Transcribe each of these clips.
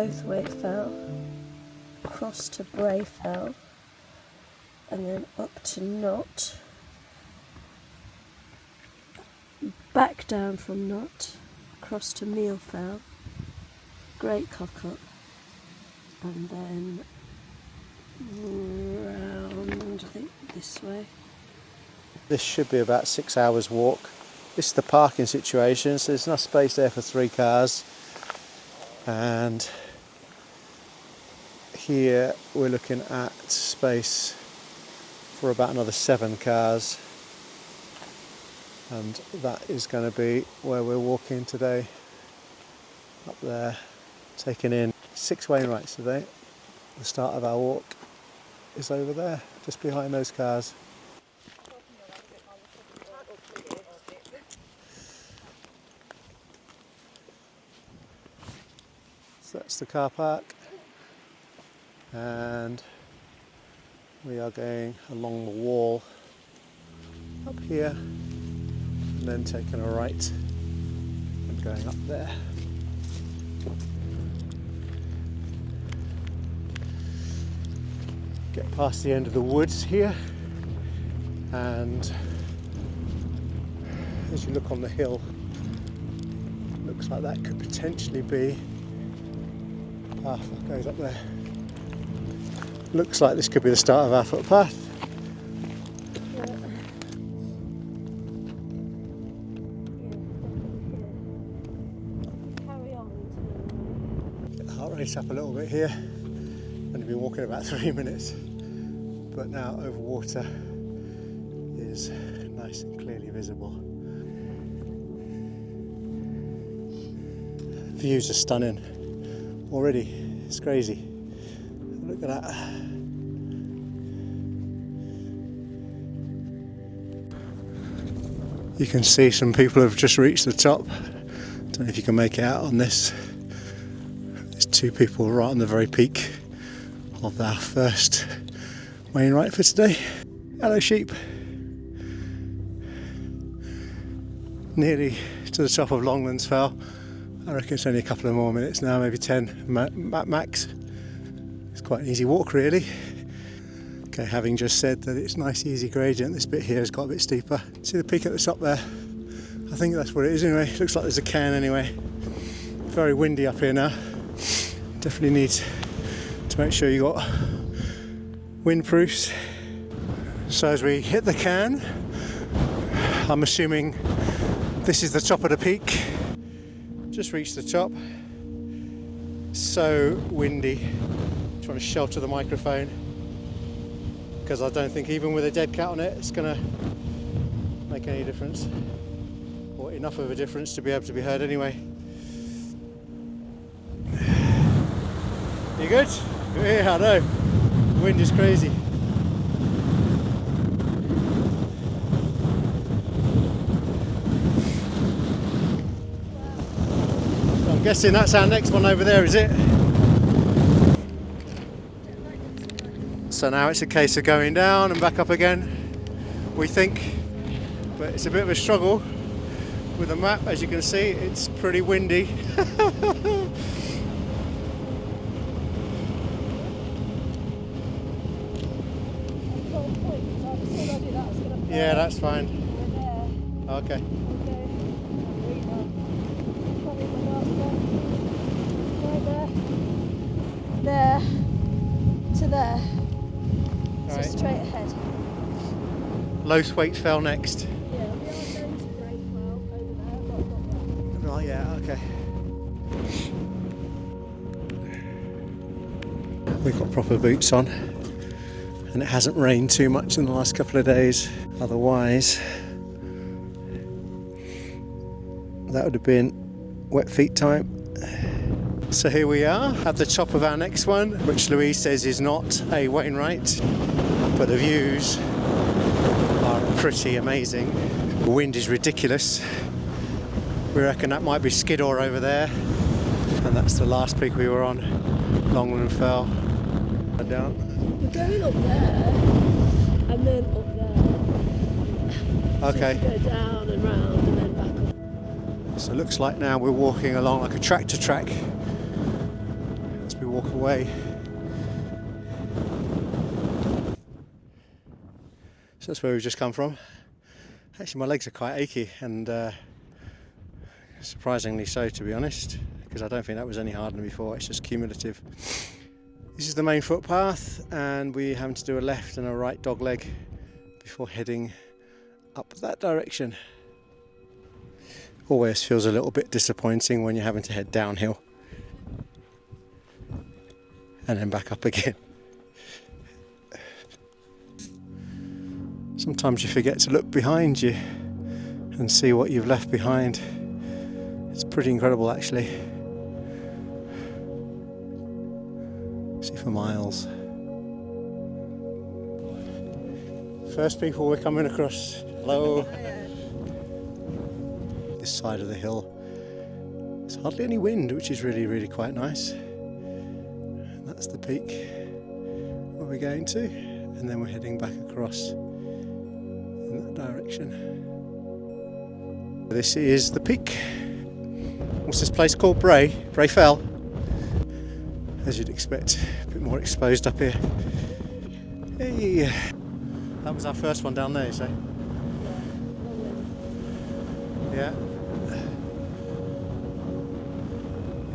Wainwright Fell, across to Brae Fell, and then up to Knott, back down from Knott, across to Meal Fell, Great Cockup, and then round, I think, this way. This should be about 6 hours walk. This is the parking situation, so there's enough space there for 3 cars. And here we're looking at space for about another 7 cars. And that is going to be where we're walking today. Up there, taking in 6 Wainwrights today. The start of our walk is over there, just behind those cars. So that's the car park, and we are going along the wall up here and then taking a right and going up there. Get past the end of the woods here, and as you look on the hill, looks like that could potentially be path that goes up there. Looks like this could be the start of our footpath. Get the heart rate up a little bit here. Only been walking about 3 minutes, but now over water is nice and clearly visible. Views are stunning. Already, it's crazy. Look at that. You can see some people have just reached the top. Don't know if you can make it out on this. There's 2 people right on the very peak of our first Wainwright for today. Hello sheep. Nearly to the top of Longlands Fell. I reckon it's only a couple of more minutes now, maybe 10 max. It's quite an easy walk really. Okay, having just said that it's nice easy gradient, this bit here has got a bit steeper. See the peak at the top there? I think that's what it is anyway. Looks like there's a cairn anyway. Very windy up here now. Definitely need to make sure you got windproofs. So as we hit the cairn, I'm assuming this is the top of the peak. Just reached the top. So windy. Trying to shelter the microphone because I don't think even with a dead cat on it it's gonna make any difference, or enough of a difference to be able to be heard anyway. You good? Yeah, I know. The wind is crazy. I'm guessing that's our next one over there, is it? So now it's a case of going down and back up again, we think, but it's a bit of a struggle with the map. As you can see, it's pretty windy. Yeah, that's fine. Okay. There to there. So Right. straight ahead. Little Sca Fell next. Yeah, we are going to Great Cockup over there, but not there. Right, yeah, okay. We've got proper boots on, and it hasn't rained too much in the last couple of days. Otherwise, that would have been wet feet time. So here we are at the top of our next one, which Louise says is not a Wainwright, but the views are pretty amazing. The wind is ridiculous. We reckon that might be Skiddaw over there, and that's the last peak we were on, Longlands Fell. Down. We're going up there, and then up there. Okay. So go down and round, and then back up. So it looks like now we're walking along like a tractor track walk away. So that's where we've just come from. Actually, my legs are quite achy, and surprisingly so, to be honest, because I don't think that was any harder than before. It's just cumulative. This is the main footpath, and we're having to do a left and a right dog leg before heading up that direction. Always feels a little bit disappointing when you're having to head downhill and then back up again. Sometimes you forget to look behind you and see what you've left behind. It's pretty incredible, actually. See for miles. First people we're coming across. Hello. This side of the hill. There's hardly any wind, which is really, really quite nice. And that's the peak where we're going to, and then we're heading back across in that direction. This is the peak. What's this place called? Brae? Brae Fell. As you'd expect, a bit more exposed up here. Hey. That was our first one down there, you say? Yeah.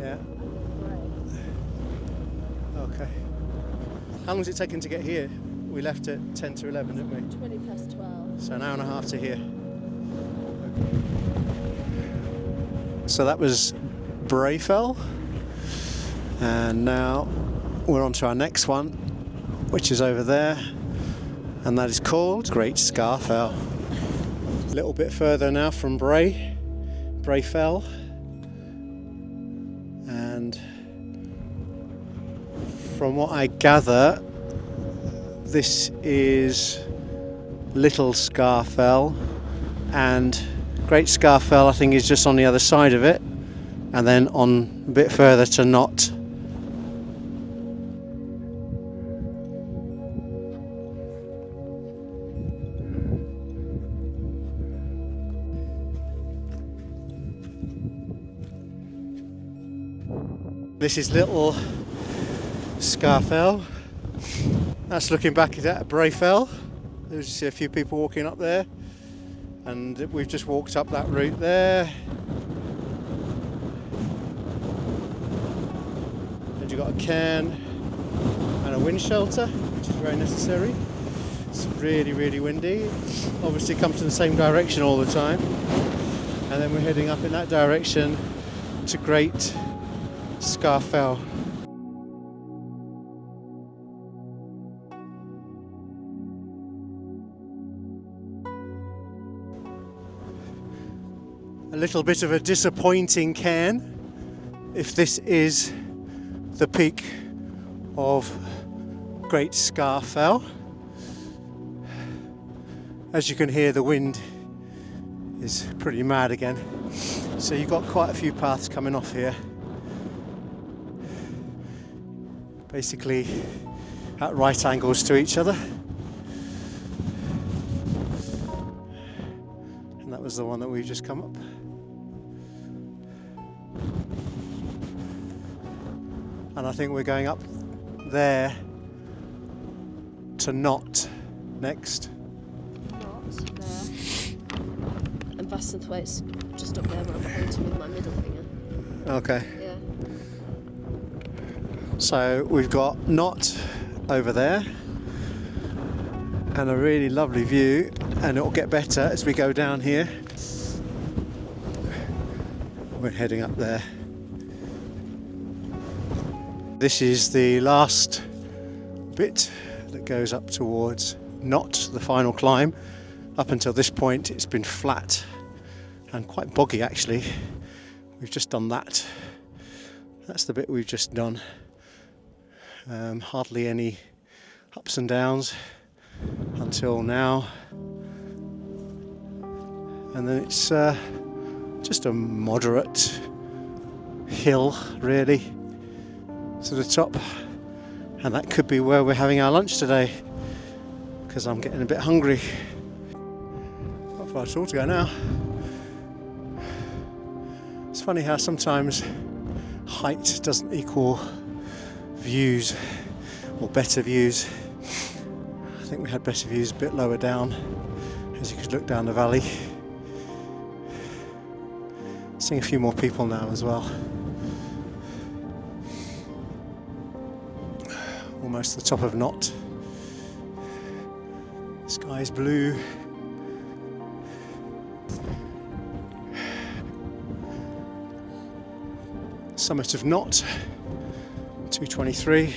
Yeah. Okay. How long has it taken to get here? We left at 10 to 11, didn't we? 20 past 12. So an hour and a half to here. So that was Brae Fell. And now we're on to our next one, which is over there. And that is called Great Sca Fell. A little bit further now from Brae Fell. And from what I gather, this is Little Sca Fell, and Great Sca Fell I think is just on the other side of it, and then on a bit further to Knott. This is Little Sca Fell. That's looking back at Brae Fell. There's a few people walking up there, and we've just walked up that route there. And you've got a cairn and a wind shelter, which is very necessary. It's really, really windy. Obviously it comes from the same direction all the time. And then we're heading up in that direction to Great Sca Fell. A little bit of a disappointing cairn, if this is the peak of Great Sca Fell. As you can hear, the wind is pretty mad again, so you've got quite a few paths coming off here, basically at right angles to each other. And that was the one that we've just come up. And I think we're going up there to Knott next. Knott there. And Vassantwaite's just up there where I'm pointing with my middle finger. Okay. Yeah. So we've got Knott over there and a really lovely view, and it'll get better as we go down here. We're heading up there. This is the last bit that goes up towards Knott, the final climb. Up until this point it's been flat and quite boggy actually. We've just done that. That's the bit we've just done. Hardly any ups and downs until now. And then it's just a moderate hill really to the top, and that could be where we're having our lunch today, because I'm getting a bit hungry. Not far at all to go now. It's funny how sometimes height doesn't equal views, or better views. I think we had better views a bit lower down, as you could look down the valley. Seeing a few more people now as well. Almost the top of Knott. Sky's blue. Summit of Knott. 2:23.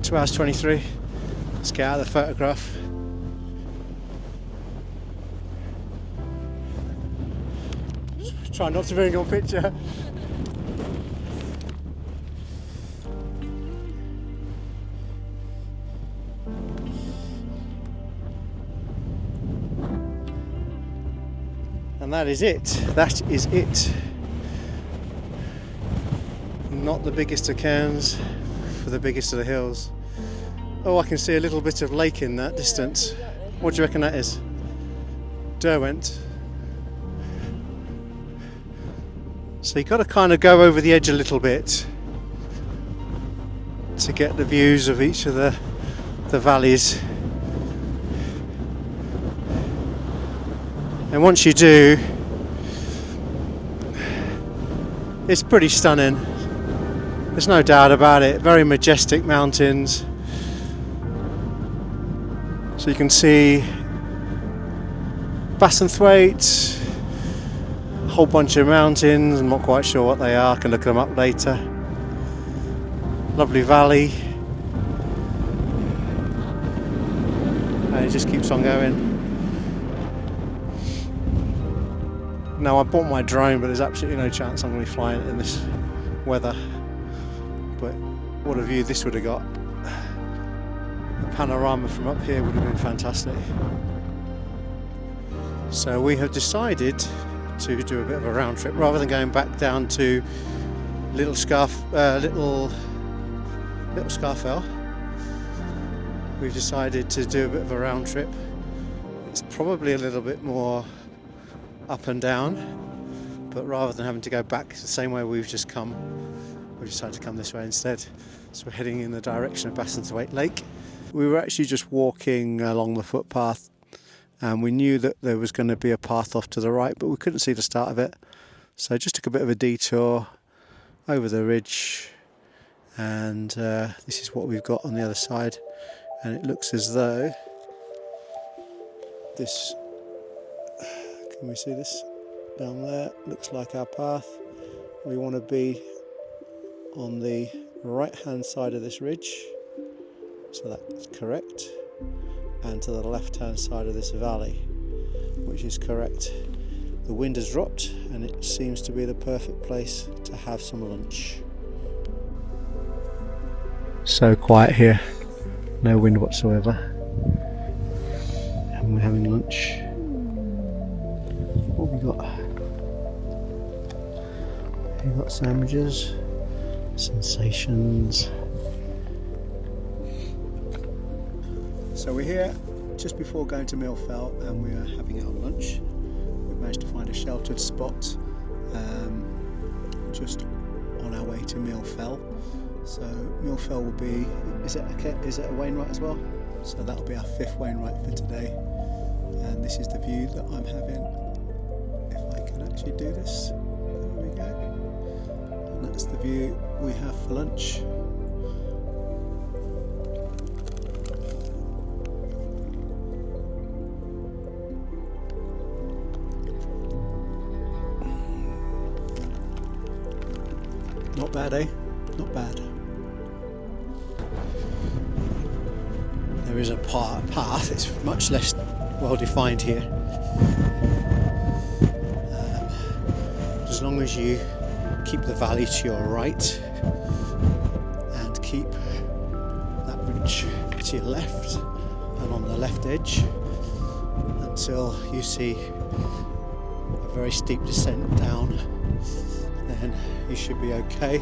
2 hours 23. Let's get out of the photograph. Try not to bring on picture. And that is it. That is it. Not the biggest of cairns for the biggest of the hills. Oh, I can see a little bit of lake in that distance. What do you reckon that is? Derwent. So you've got to kind of go over the edge a little bit to get the views of each of the valleys. And once you do, it's pretty stunning. There's no doubt about it. Very majestic mountains. So you can see Bassenthwaite, a whole bunch of mountains. I'm not quite sure what they are. I can look them up later. Lovely valley. And it just keeps on going. Now, I bought my drone, but there's absolutely no chance I'm going to be flying it in this weather. But what a view this would have got. The panorama from up here would have been fantastic. So we have decided to do a bit of a round trip rather than going back down to Little Sca Fell. We've decided to do a bit of a round trip. It's probably a little bit more up and down, but rather than having to go back the same way we've just come, we've decided to come this way instead. So we're heading in the direction of Bassenthwaite Lake. We were actually just walking along the footpath, and we knew that there was going to be a path off to the right, but we couldn't see the start of it. So just took a bit of a detour over the ridge, and this is what we've got on the other side. And it looks as though this, can we see this down there? Looks like our path. We want to be on the right hand side of this ridge, so that's correct, and to the left hand side of this valley, which is correct. The wind has dropped and it seems to be the perfect place to have some lunch. So quiet here, no wind whatsoever, and we're having lunch. What have we got? We've got sandwiches, sensations. So we're here just before going to Mill Fell, and we are having our lunch. We've managed to find a sheltered spot just on our way to Mill Fell. So Mill Fell will be, is it a Wainwright as well? So that'll be our 5th Wainwright for today. And this is the view that I'm having. If I can actually do this, there we go. And that's the view we have for lunch. Not bad, eh? Not bad. There is a path, it's much less well defined here. As long as you keep the valley to your right and keep that ridge to your left and on the left edge until you see a very steep descent down, then you should be okay.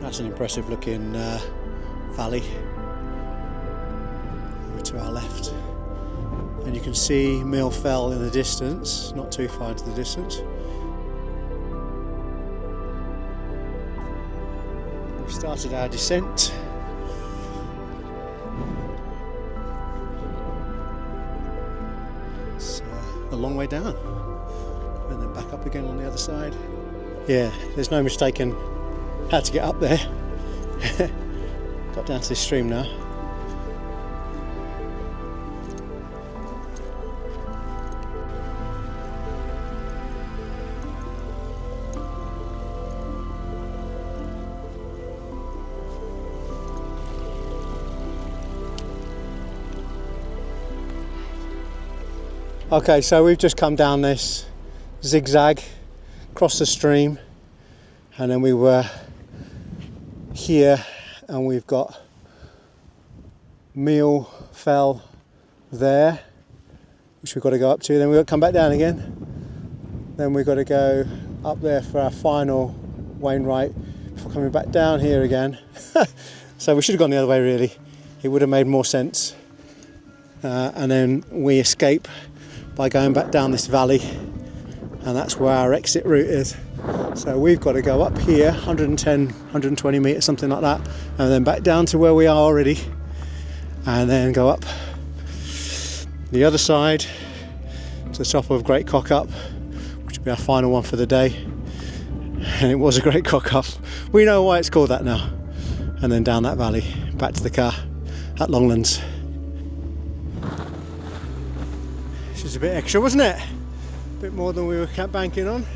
That's an impressive looking valley over to our left, and you can see Mill Fell in the distance, not too far into the distance. We've started our descent. It's a long way down, and then back up again on the other side. Yeah, there's no mistaking how to get up there. Got down to this stream now. Okay, so we've just come down this zigzag, across the stream, and then we were here, and we've got Little Fell there, which we've got to go up to. Then we've got to come back down again. Then we've got to go up there for our final Wainwright before coming back down here again. So we should have gone the other way really. It would have made more sense. And then we escape by going back down this valley, and that's where our exit route is. So we've got to go up here 110, 120 metres, something like that, and then back down to where we are already, and then go up the other side to the top of Great Cockup, which will be our final one for the day. And it was a Great Cockup. We know why it's called that now. And then down that valley, back to the car at Longlands. This is a bit extra, wasn't it? A bit more than we were banking on.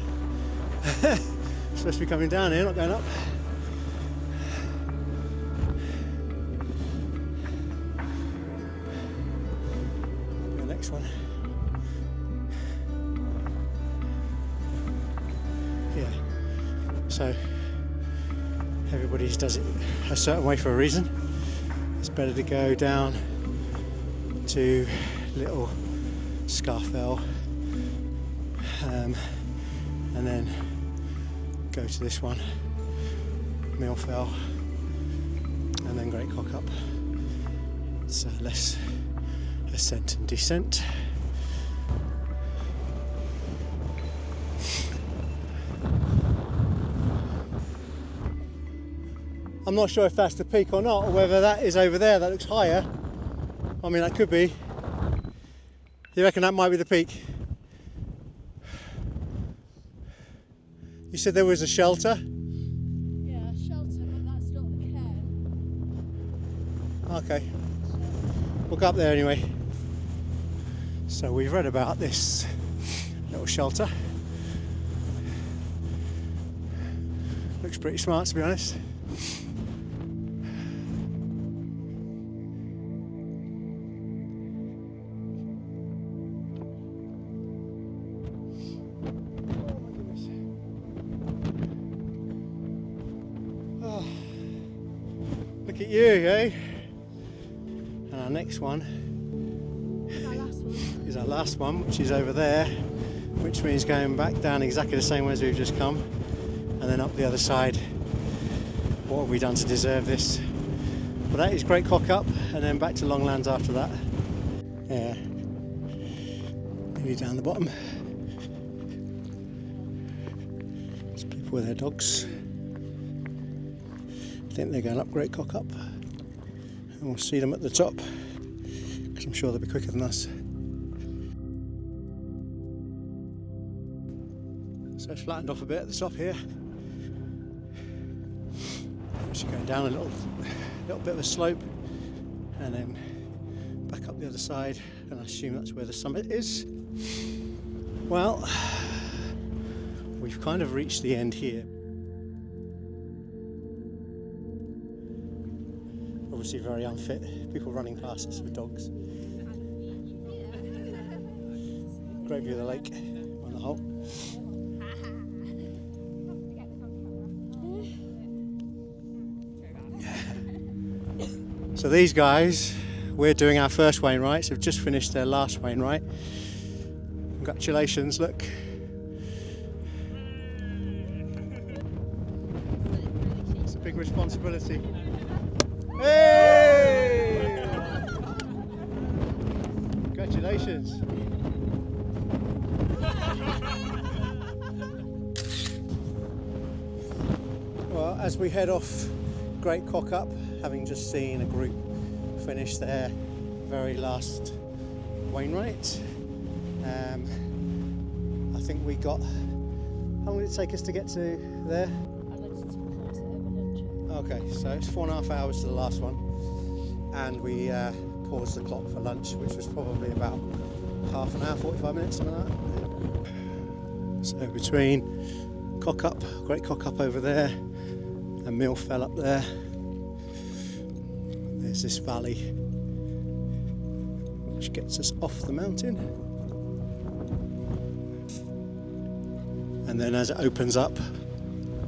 Supposed to be coming down here, not going up. The next one. Yeah. So everybody does it a certain way for a reason. It's better to go down to Little Sca Fell, and then go to this one, Little Fell, and then Great Cockup. It's less ascent and descent. I'm not sure if that's the peak or not, or whether that is over there, that looks higher. I mean, that could be. You reckon that might be the peak? You said there was a shelter? Yeah, a shelter, but that's not the cairn. Okay. We'll go up there anyway. So we've read about this little shelter. Looks pretty smart, to be honest. Look at you, eh? And our next one is our last one, which is over there, which means going back down exactly the same way as we've just come, and then up the other side. What have we done to deserve this? Well, that is Great Cockup, and then back to Longlands after that. Yeah, maybe down the bottom. There's people with their dogs. I think they're going up Great Cockup, and we'll see them at the top, because I'm sure they'll be quicker than us. So it's flattened off a bit at the top here. Actually going down a little bit of a slope, and then back up the other side, and I assume that's where the summit is. Well, we've kind of reached the end here. Obviously very unfit, people running past us with dogs. Great view of the lake on the whole. So these guys, we're doing our first Wainwrights, have just finished their last Wainwright. Congratulations, look. It's a big responsibility. Hey! Congratulations. Well, as we head off Great Cockup, having just seen a group finish their very last Wainwright. I think we got, how long did it take us to get to there? Okay, so it's 4.5 hours to the last one, and we paused the clock for lunch, which was probably about half an hour, 45 minutes, something like that. So between Cockup, Great Cockup over there, and Mill Fell up there, there's this valley which gets us off the mountain. And then as it opens up,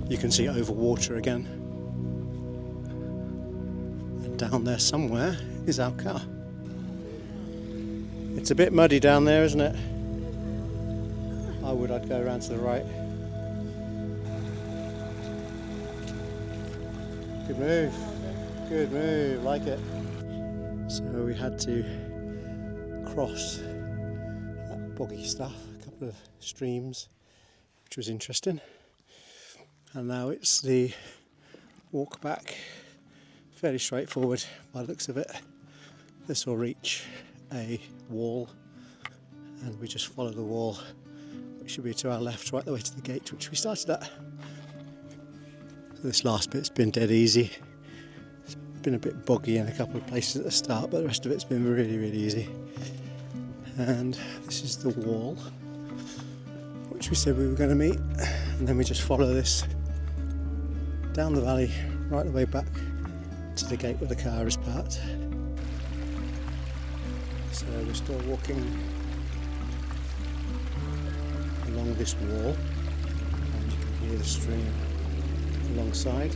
you can see over water again. And down there somewhere is our car. It's a bit muddy down there, isn't it? I'd go around to the right. Good move, like it. So we had to cross that boggy stuff, a couple of streams, which was interesting. And now it's the walk back, fairly straightforward by the looks of it. This will reach a wall, and we just follow the wall, which should be to our left, right the way to the gate which we started at. So this last bit's been dead easy. It's been a bit boggy in a couple of places at the start, but the rest of it's been really, really easy. And this is the wall which we said we were going to meet, and then we just follow this down the valley right the way back to the gate where the car is parked. So we're still walking along this wall, and you can hear the stream alongside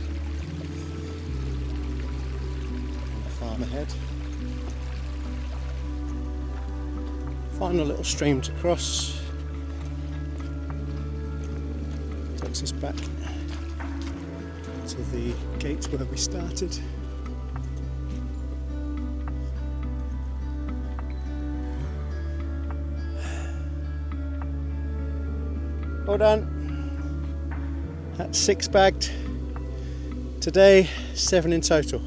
on the farm ahead. Final little stream to cross. Takes us back to the gate where we started. All done. That's 6 bagged today, 7 in total.